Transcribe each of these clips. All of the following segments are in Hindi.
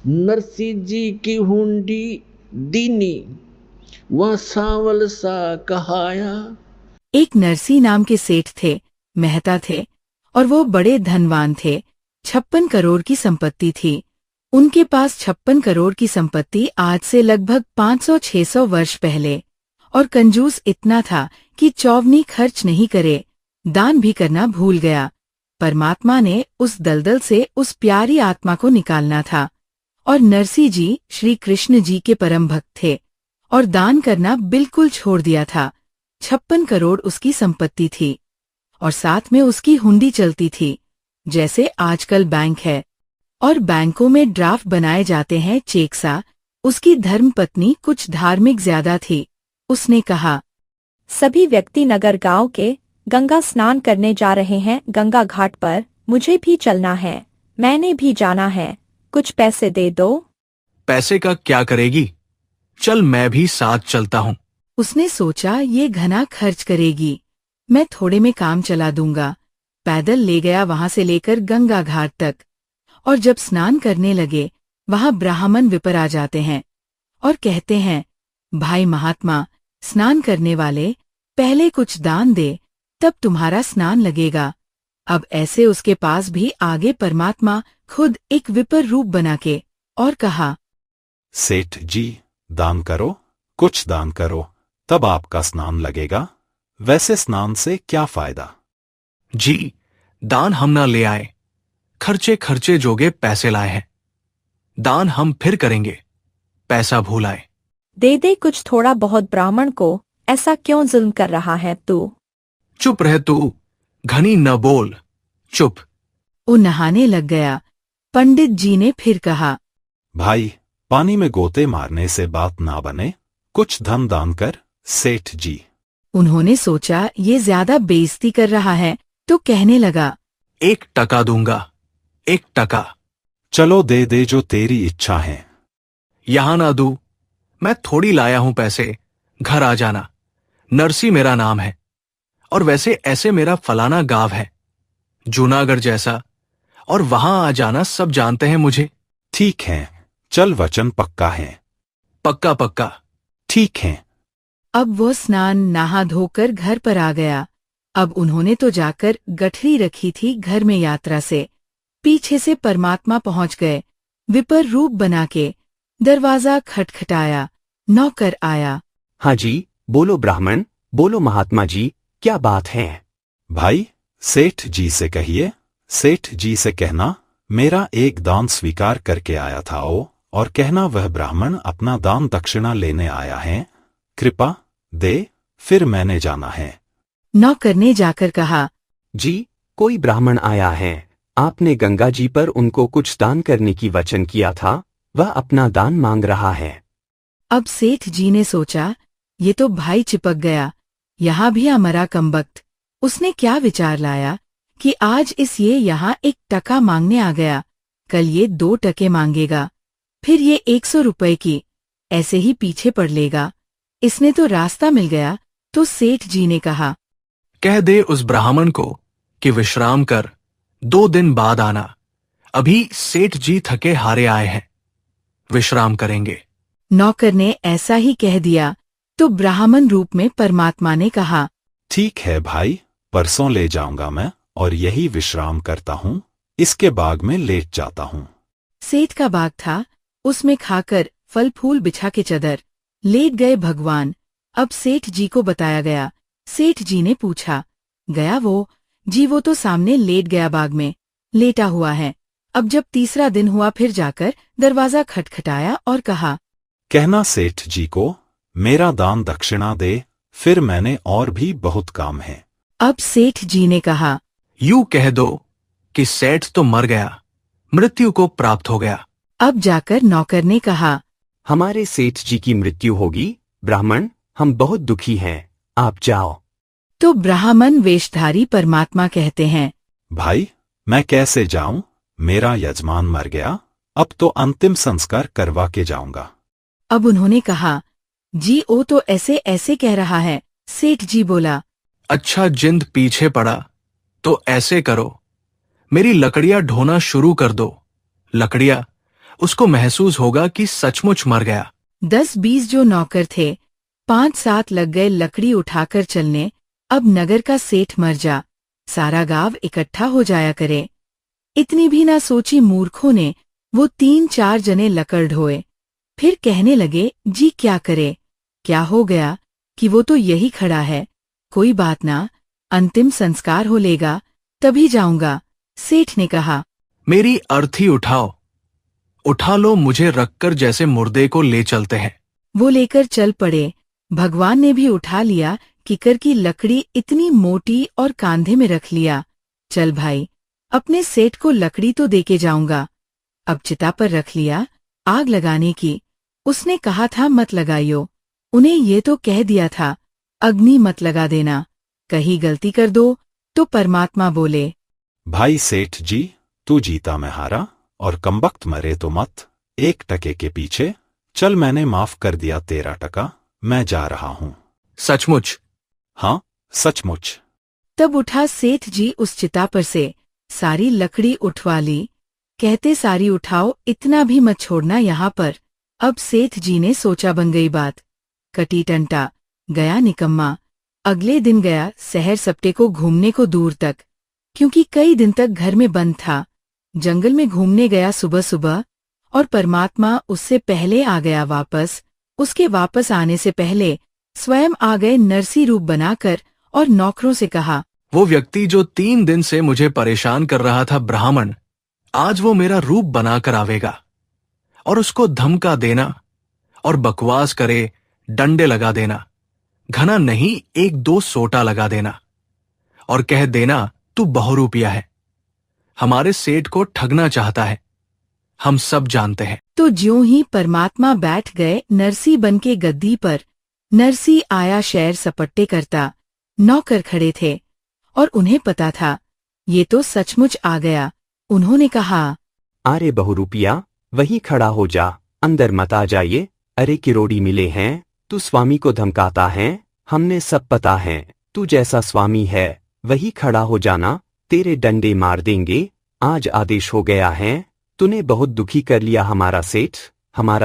नरसी जी की हुंडी दीनी, वह सांवल सा कहाया। एक नरसी नाम के सेठ थे, मेहता थे, और वो बड़े धनवान थे। 56 करोड़ की संपत्ति थी। उनके पास 56 करोड़ की संपत्ति आज से लगभग 500-600 वर्ष पहले। और कंजूस इतना था कि चौवनी खर्च नहीं करे, दान भी करना भूल गया। परमात्मा ने उस दलदल से उस प्यारी आत्मा को निकालना था। और नरसी जी श्री कृष्ण जी के परम भक्त थे और दान करना बिल्कुल छोड़ दिया था। 56 करोड़ उसकी संपत्ति थी और साथ में उसकी हुंडी चलती थी, जैसे आजकल बैंक है और बैंकों में ड्राफ्ट बनाए जाते हैं चेक सा। उसकी धर्मपत्नी कुछ धार्मिक ज्यादा थी। उसने कहा, सभी व्यक्ति नगर गांव के गंगा स्नान करने जा रहे हैं गंगा घाट पर, मुझे भी चलना है, मैंने भी जाना है, कुछ पैसे दे दो। पैसे का क्या करेगी? चल मैं भी साथ चलता हूँ। उसने सोचा ये घना खर्च करेगी, मैं थोड़े में काम चला दूंगा। पैदल ले गया वहां से लेकर गंगा घाट तक। और जब स्नान करने लगे, वहां ब्राह्मण विपर आ जाते हैं और कहते हैं, भाई महात्मा, स्नान करने वाले, पहले कुछ दान दे, तब तुम्हारा स्नान लगेगा। अब ऐसे उसके पास भी आगे परमात्मा खुद एक विपर रूप बना के और कहा, सेठ जी, दान करो, कुछ दान करो, तब आपका स्नान लगेगा। वैसे स्नान से क्या फायदा? जी, दान हम ना ले आए, खर्चे खर्चे जोगे पैसे लाए हैं। दान हम फिर करेंगे, पैसा भूल आए। दे दे कुछ थोड़ा बहुत ब्राह्मण को, ऐसा क्यों जुल्म कर रहा है तू? चुप रह तू, घनी न बोल, चुप। वो नहाने लग गया। पंडित जी ने फिर कहा, भाई, पानी में गोते मारने से बात ना बने, कुछ धन दान कर सेठ जी। उन्होंने सोचा ये ज्यादा बेइज्जती कर रहा है, तो कहने लगा, 1 टका दूंगा, 1 टका। चलो दे दे जो तेरी इच्छा है। यहां ना दूं, मैं थोड़ी लाया हूं पैसे, घर आ जाना। नरसी मेरा नाम है, और वैसे ऐसे मेरा फलाना गांव है, जूनागढ़ जैसा, और वहां आ जाना सब जानते हैं मुझे। ठीक है, चल वचन पक्का है। पक्का पक्का। ठीक है। अब वो स्नान नहा धोकर घर पर आ गया। अब उन्होंने तो जाकर गठरी रखी थी घर में यात्रा से। पीछे से परमात्मा पहुंच गए, विपर रूप बना के। दरवाजा खटखटाया, नौकर आया। हाँ जी, बोलो ब्राह्मण, बोलो महात्मा जी, क्या बात है? भाई, सेठ जी से कहिए, सेठ जी से कहना मेरा एक दान स्वीकार करके आया था और कहना वह ब्राह्मण अपना दान दक्षिणा लेने आया है, कृपा दे, फिर मैंने जाना है। नौकर ने जाकर कहा, जी, कोई ब्राह्मण आया है, आपने गंगा जी पर उनको कुछ दान करने की वचन किया था, वह अपना दान मांग रहा है। अब सेठ जी ने सोचा, ये तो भाई चिपक गया, यहाँ भी अमरा कमबख्त। उसने क्या विचार लाया कि आज इस ये यहाँ 1 टका मांगने आ गया, कल ये 2 टके मांगेगा, फिर ये 100 रुपए की, ऐसे ही पीछे पड़ लेगा। इसने तो रास्ता मिल गया। तो सेठ जी ने कहा, कह दे उस ब्राह्मण को कि विश्राम कर, 2 दिन बाद आना। अभी सेठ जी थके हारे आए हैं, विश्राम करेंगे। नौकर ने ऐसा ही कह दिया। तो ब्राह्मण रूप में परमात्मा ने कहा, ठीक है भाई, परसों ले जाऊंगा मैं और यही विश्राम करता हूँ, इसके बाग में लेट जाता हूँ। सेठ का बाग था, उसमें खाकर फल फूल बिछा के चदर लेट गए भगवान। अब सेठ जी को बताया गया। सेठ जी ने पूछा, गया वो? जी वो तो सामने लेट गया, बाग में लेटा हुआ है। अब जब तीसरा दिन हुआ फिर जाकर दरवाजा खटखटाया और कहा, कहना सेठ जी को मेरा दान दक्षिणा दे, फिर मैंने और भी बहुत काम है। अब सेठ जी ने कहा, यूं कह दो कि सेठ तो मर गया, मृत्यु को प्राप्त हो गया। अब जाकर नौकर ने कहा, हमारे सेठ जी की मृत्यु होगी, ब्राह्मण, हम बहुत दुखी हैं, आप जाओ। तो ब्राह्मण वेशधारी परमात्मा कहते हैं, भाई, मैं कैसे जाऊं, मेरा यजमान मर गया, अब तो अंतिम संस्कार करवा के जाऊंगा। अब उन्होंने कहा, जी ओ तो ऐसे ऐसे कह रहा है। सेठ जी बोला, अच्छा जिंद पीछे पड़ा तो ऐसे करो, मेरी लकड़ियां ढोना शुरू कर दो। लकड़ियां उसको महसूस होगा कि सचमुच मर गया। 10-20 जो नौकर थे 5-7 लग गए लकड़ी उठाकर चलने। अब नगर का सेठ मर जा, सारा गांव इकट्ठा हो जाया करे। इतनी भी ना सोची मूर्खों ने। वो 3-4 जने लकड़ ढोए, फिर कहने लगे, जी क्या करे, क्या हो गया कि वो तो यही खड़ा है, कोई बात ना, अंतिम संस्कार हो लेगा तभी जाऊंगा। सेठ ने कहा, मेरी अर्थी उठाओ, उठा लो, मुझे रखकर जैसे मुर्दे को ले चलते हैं। वो लेकर चल पड़े। भगवान ने भी उठा लिया, किकर की लकड़ी इतनी मोटी और कांधे में रख लिया। चल भाई, अपने सेठ को लकड़ी तो देके जाऊंगा। अब चिता पर रख लिया आग लगाने की। उसने कहा था मत लगाइयो, उन्हें ये तो कह दिया था अग्नि मत लगा देना, कहीं गलती कर दो तो परमात्मा बोले, भाई सेठ जी, तू जीता मैं हारा, और कमबख्त मरे तो मत। 1 टके के पीछे चल, मैंने माफ कर दिया 13 टका, मैं जा रहा हूँ। सचमुच? हाँ, सचमुच। तब उठा सेठ जी उस चिता पर से, सारी लकड़ी उठवा ली। कहते सारी उठाओ, इतना भी मत छोड़ना यहाँ पर। अब सेठ जी ने सोचा बन गई बात। कटी टंटा गया निकम्मा। अगले दिन गया शहर सप्टे को घूमने को दूर तक, क्योंकि कई दिन तक घर में बंद था। जंगल में घूमने गया सुबह सुबह, और परमात्मा उससे पहले आ गया वापस। उसके वापस आने से पहले स्वयं आ गए नरसी रूप बनाकर, और नौकरों से कहा, वो व्यक्ति जो 3 दिन से मुझे परेशान कर रहा था ब्राह्मण, आज वो मेरा रूप बनाकर आवेगा, और उसको धमका देना और बकवास करे, डंडे लगा देना, घना नहीं 1-2 सोटा लगा देना, और कह देना तू बहुरूपिया है, हमारे सेठ को ठगना चाहता है, हम सब जानते हैं। तो ज्यों ही परमात्मा बैठ गए नरसी बन के गद्दी पर। नरसी आया शहर सपट्टे करता। नौकर खड़े थे और उन्हें पता था ये तो सचमुच आ गया। उन्होंने कहा, अरे बहुरूपिया, वहीं खड़ा हो जा, अंदर मत आ जाइए। अरे किरोड़ी मिले हैं, तू स्वामी को धमकाता है, हमने सब पता है। तू जैसा स्वामी है वही खड़ा हो जाना, तेरे डंडे मार देंगे। आज आदेश हो गया है, तूने बहुत दुखी कर लिया हमारा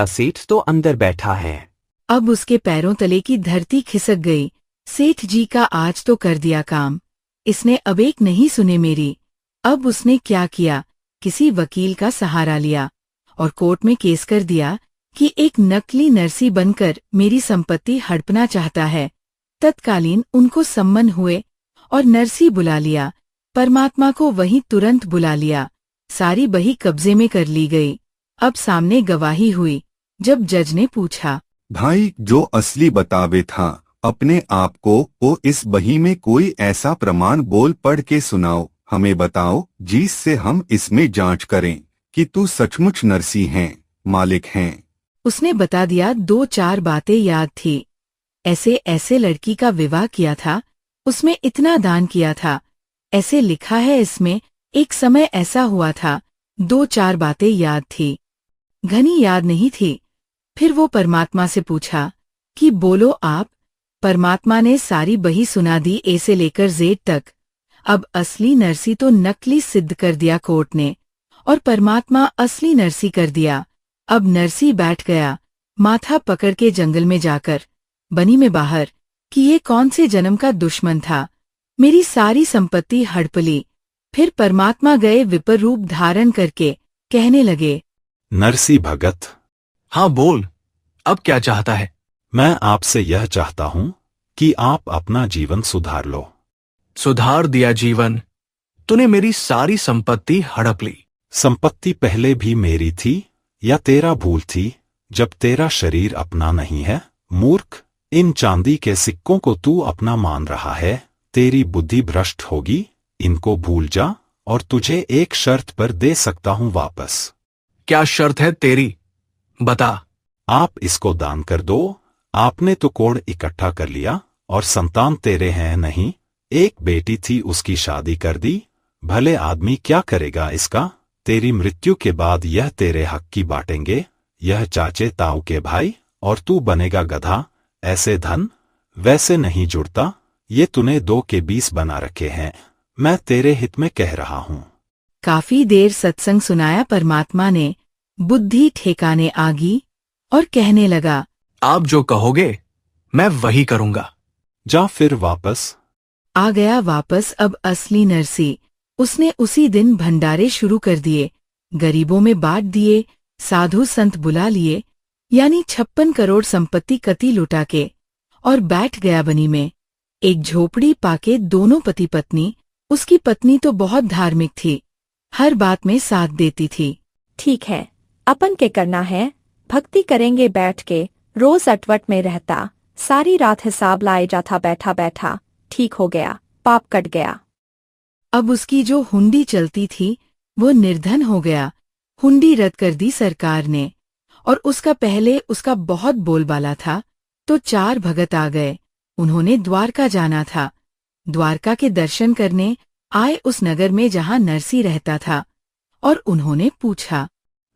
सेठ तो अंदर बैठा है। अब उसके पैरों तले की धरती खिसक गई। सेठ जी का आज तो कर दिया काम, इसने अब एक नहीं सुने मेरी। अब उसने क्या किया, किसी वकील का सहारा लिया और कोर्ट में केस कर दिया कि एक नकली नरसी बनकर मेरी संपत्ति हड़पना चाहता है। तत्कालीन उनको सम्मन हुए और नरसी बुला लिया। परमात्मा को वहीं तुरंत बुला लिया। सारी बही कब्जे में कर ली गई। अब सामने गवाही हुई। जब जज ने पूछा, भाई जो असली बतावे था अपने आप को, वो इस बही में कोई ऐसा प्रमाण बोल पढ़ के सुनाओ, हमें बताओ, जिससे हम इसमें जांच करें कि तू सचमुच नरसी हैं, मालिक हैं। उसने बता दिया। 2-4 बातें याद थी। ऐसे ऐसे लड़की का विवाह किया था, उसमें इतना दान किया था, ऐसे लिखा है इसमें, एक समय ऐसा हुआ था। 2-4 बातें याद थी, घनी याद नहीं थी। फिर वो परमात्मा से पूछा कि बोलो आप। परमात्मा ने सारी बही सुना दी, ए से लेकर जेड तक। अब असली नरसी तो नकली सिद्ध कर दिया कोर्ट ने, और परमात्मा असली नरसी कर दिया। अब नरसी बैठ गया माथा पकड़ के जंगल में जाकर, बनी में बाहर, कि ये कौन से जन्म का दुश्मन था, मेरी सारी संपत्ति हड़प ली। फिर परमात्मा गए विपर रूप धारण करके, कहने लगे, नरसी भगत, हाँ बोल, अब क्या चाहता है? मैं आपसे यह चाहता हूं कि आप अपना जीवन सुधार लो। सुधार दिया जीवन? तूने मेरी सारी संपत्ति हड़प ली। संपत्ति पहले भी मेरी थी या तेरा भूल थी, जब तेरा शरीर अपना नहीं है? मूर्ख, इन चांदी के सिक्कों को तू अपना मान रहा है, तेरी बुद्धि भ्रष्ट होगी। इनको भूल जा और तुझे एक शर्त पर दे सकता हूं वापस। क्या शर्त है तेरी? बता। आप इसको दान कर दो। आपने तो कोड़ इकट्ठा कर लिया और संतान तेरे हैं नहीं। एक बेटी थी, उसकी शादी कर दी। भले आदमी क्या करेगा इसका? तेरी मृत्यु के बाद यह तेरे हक की बांटेंगे, यह चाचे ताऊ के भाई, और तू बनेगा गधा। ऐसे धन वैसे नहीं जुड़ता, ये तूने 2 के 20 बना रखे हैं। मैं तेरे हित में कह रहा हूं। काफी देर सत्संग सुनाया परमात्मा ने। बुद्धि ठिकाने आ गई और कहने लगा, आप जो कहोगे मैं वही करूंगा। जा फिर वापस। आ गया वापस अब असली नरसी। उसने उसी दिन भंडारे शुरू कर दिए, गरीबों में बांट दिए, साधु संत बुला लिए, यानी 56 करोड़ संपत्ति कति लुटा के, और बैठ गया बनी में। एक झोपड़ी पाके दोनों पति पत्नी। उसकी पत्नी तो बहुत धार्मिक थी, हर बात में साथ देती थी। ठीक है, अपन के करना है, भक्ति करेंगे बैठ के। रोज अटवट में रहता, सारी रात हिसाब लाए जाता बैठा बैठा। ठीक हो गया, पाप कट गया। अब उसकी जो हुंडी चलती थी वो निर्धन हो गया। हुंडी रद्द कर दी सरकार ने। और उसका पहले उसका बहुत बोलबाला था, तो 4 भगत आ गए। उन्होंने द्वारका जाना था। द्वारका के दर्शन करने आए उस नगर में जहां नरसी रहता था, और उन्होंने पूछा,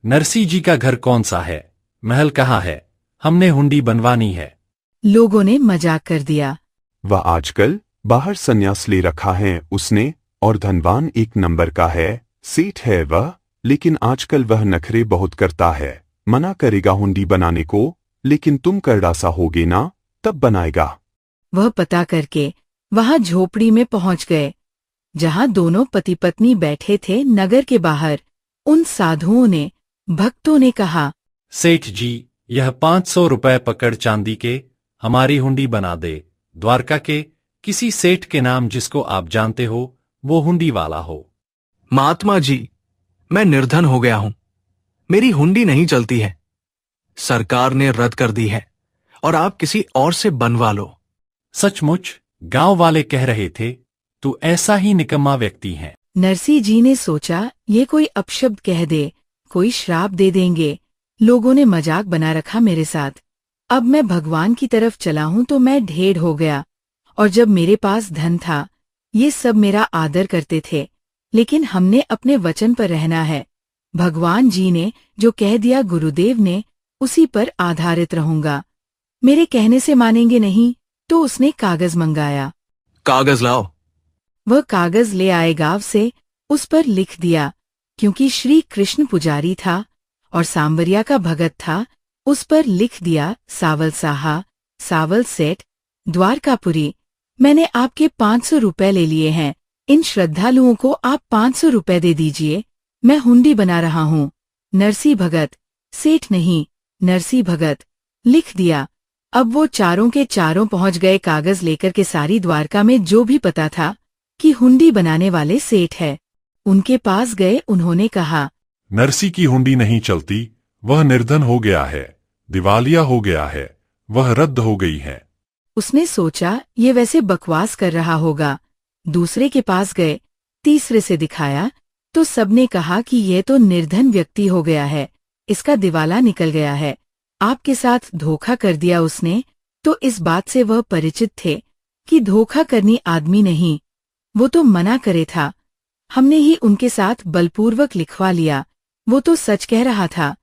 नरसी जी का घर कौन सा है? महल कहाँ है? हमने हुंडी बनवानी है। लोगों ने मजाक कर दिया। वह आजकल बाहर संन्यास ले रखा है उसने, और धनवान एक नंबर का है, सेठ है वह, लेकिन आजकल वह नखरे बहुत करता है। मना करेगा हुंडी बनाने को, लेकिन तुम करडासा होगे ना, तब बनाएगा। वह पता करके वहां झोपड़ी में पहुंच गए, जहां दोनों पति पत्नी बैठे थे नगर के बाहर। उन साधुओं ने, भक्तों ने कहा, सेठ जी, यह 500 रुपए पकड़ चांदी के हमारी हुंडी बना दे। द्वारका के किसी सेठ के नाम जिसको आप जानते हो, वो हुंडी वाला हो। महात्मा जी, मैं निर्धन हो गया हूं, मेरी हुंडी नहीं चलती है। सरकार ने रद्द कर दी है, और आप किसी और से बनवा लो। सचमुच गांव वाले कह रहे थे, तू ऐसा ही निकम्मा व्यक्ति है। नरसी जी ने सोचा ये कोई अपशब्द कह दे, कोई श्राप दे देंगे। लोगों ने मजाक बना रखा मेरे साथ। अब मैं भगवान की तरफ चला हूं तो मैं ढेर हो गया। और जब मेरे पास धन था, ये सब मेरा आदर करते थे, लेकिन हमने अपने वचन पर रहना है। भगवान जी ने जो कह दिया गुरुदेव ने, उसी पर आधारित रहूंगा। मेरे कहने से मानेंगे नहीं, तो उसने कागज मंगाया। कागज लाओ। वह कागज ले आए गांव से। उस पर लिख दिया, क्योंकि श्री कृष्ण पुजारी था और सांवरिया का भगत था, उस पर लिख दिया, सावल साहा, सावल सेठ, द्वारकापुरी, मैंने आपके 500 रुपए ले लिए हैं। इन श्रद्धालुओं को आप 500 रुपए दे दीजिए। मैं हुंडी बना रहा हूँ। नरसी भगत, सेठ नहीं, नरसी भगत। लिख दिया। अब वो चारों के चारों पहुंच गए कागज लेकर के सारी द्वारका में जो भी पता था कि हुंडी बनाने वाले सेठ है। उनके पास गए। उन्होंने कहा, नरसी की हुंडी नहीं चलती, वह निर्धन हो गया है, दिवालिया हो गया है, वह रद्द हो गई है। उसने सोचा ये वैसे बकवास कर रहा होगा। दूसरे के पास गए, तीसरे से दिखाया, तो सबने कहा कि यह तो निर्धन व्यक्ति हो गया है, इसका दिवाला निकल गया है, आपके साथ धोखा कर दिया उसने। तो इस बात से वह परिचित थे कि धोखा करनी आदमी नहीं, वो तो मना करे था। हमने ही उनके साथ बलपूर्वक लिखवा लिया। वो तो सच कह रहा था,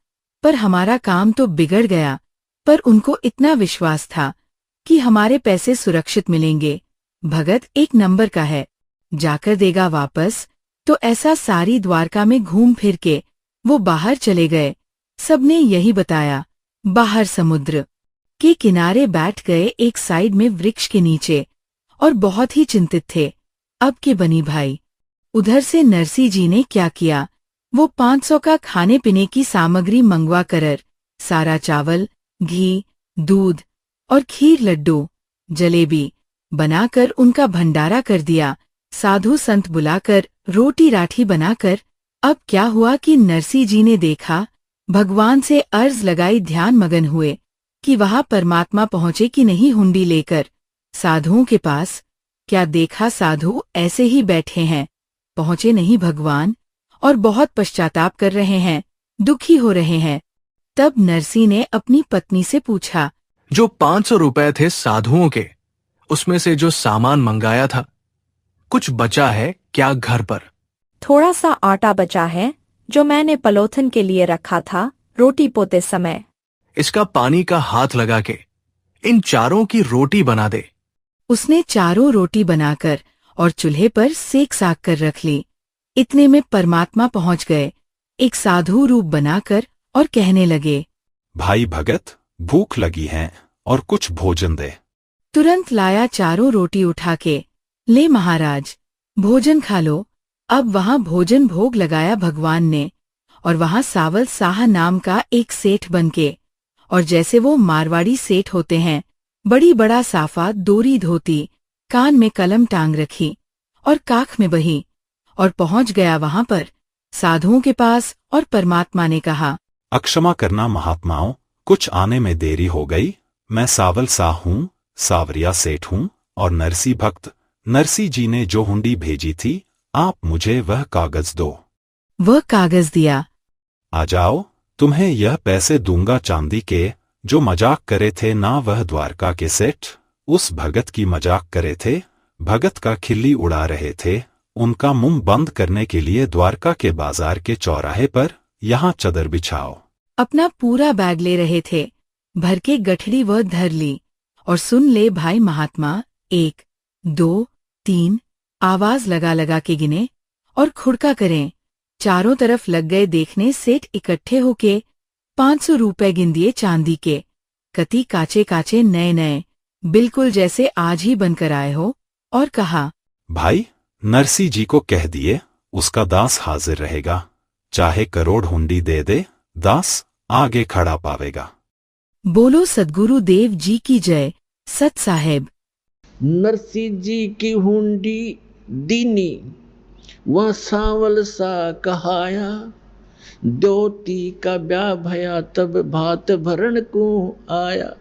पर हमारा काम तो बिगड़ गया। पर उनको इतना विश्वास था कि हमारे पैसे सुरक्षित मिलेंगे। भगत एक नंबर का है, जाकर देगा वापस। तो ऐसा सारी द्वारका में घूम फिर के वो बाहर चले गए। सबने यही बताया। बाहर समुद्र के किनारे बैठ गए एक साइड में वृक्ष के नीचे, और बहुत ही चिंतित थे। अब के बनी भाई। उधर से नरसी जी ने क्या किया, वो 500 का खाने पीने की सामग्री मंगवा कर सारा चावल, घी, दूध और खीर, लड्डू, जलेबी बनाकर उनका भंडारा कर दिया। साधु संत बुलाकर रोटी राठी बनाकर। अब क्या हुआ कि नरसी जी ने देखा, भगवान से अर्ज लगाई, ध्यान मगन हुए कि वहां परमात्मा पहुंचे कि नहीं हुंडी लेकर। साधुओं के पास क्या देखा, साधु ऐसे ही बैठे हैं, पहुंचे नहीं भगवान, और बहुत पश्चाताप कर रहे हैं, दुखी हो रहे हैं। तब नरसी ने अपनी पत्नी से पूछा, जो 500 रुपए थे साधुओं के, उसमें से जो सामान मंगाया था, कुछ बचा है क्या घर पर? थोड़ा सा आटा बचा है, जो मैंने पलोथन के लिए रखा था रोटी पोते समय। इसका पानी का हाथ लगा के इन चारों की रोटी बना दे। उसने चारों रोटी बनाकर और चूल्हे पर सेक साक कर रख ली। इतने में परमात्मा पहुंच गए। एक साधु रूप बनाकर और कहने लगे, भाई भगत, भूख लगी है और कुछ भोजन दे। तुरंत लाया 4 रोटी उठा के, ले महाराज, भोजन खा लो। अब वहां भोजन भोग लगाया भगवान ने, और वहां सावल साहा नाम का एक सेठ बनके, और जैसे वो मारवाड़ी सेठ होते हैं, बड़ी बड़ा साफा दोरी धोती, कान में कलम टांग रखी और काख में बही, और पहुंच गया वहां पर साधुओं के पास, और परमात्मा ने कहा, अक्षमा करना महात्माओं, कुछ आने में देरी हो गई। मैं सावल साह हूँ, सावरिया सेठ हूँ, और नरसी भक्त। नरसी जी ने जो हुंडी भेजी थी, आप मुझे वह कागज दो। वह कागज दिया। आ जाओ, तुम्हें यह पैसे दूंगा चांदी के। जो मजाक करे थे ना, वह द्वारका के सेठ उस भगत की मजाक करे थे। भगत का खिल्ली उड़ा रहे थे। उनका मुंह बंद करने के लिए द्वारका के बाजार के चौराहे पर यहाँ चदर बिछाओ। अपना पूरा बैग ले रहे थे, भर के गठड़ी वह धर ली, और सुन ले भाई महात्मा, 1, 2, 3 आवाज लगा लगा के गिने, और खुड़का करें। चारों तरफ लग गए देखने। सेठ इकट्ठे होके 500 रुपए गिन दिए चांदी के, कति काचे काचे नए नए, बिल्कुल जैसे आज ही बनकर आए हो, और कहा, भाई नरसी जी को कह दिए, उसका दास हाजिर रहेगा। चाहे करोड़ हुंडी दे दे, दास आगे खड़ा पावेगा। बोलो सद्गुरु देव जी की जय। सत साहेब। नरसी जी की हुंडी दीनी, वह सावल सा कहाया। द्योती का ब्याह भया, तब भात भरण को आया।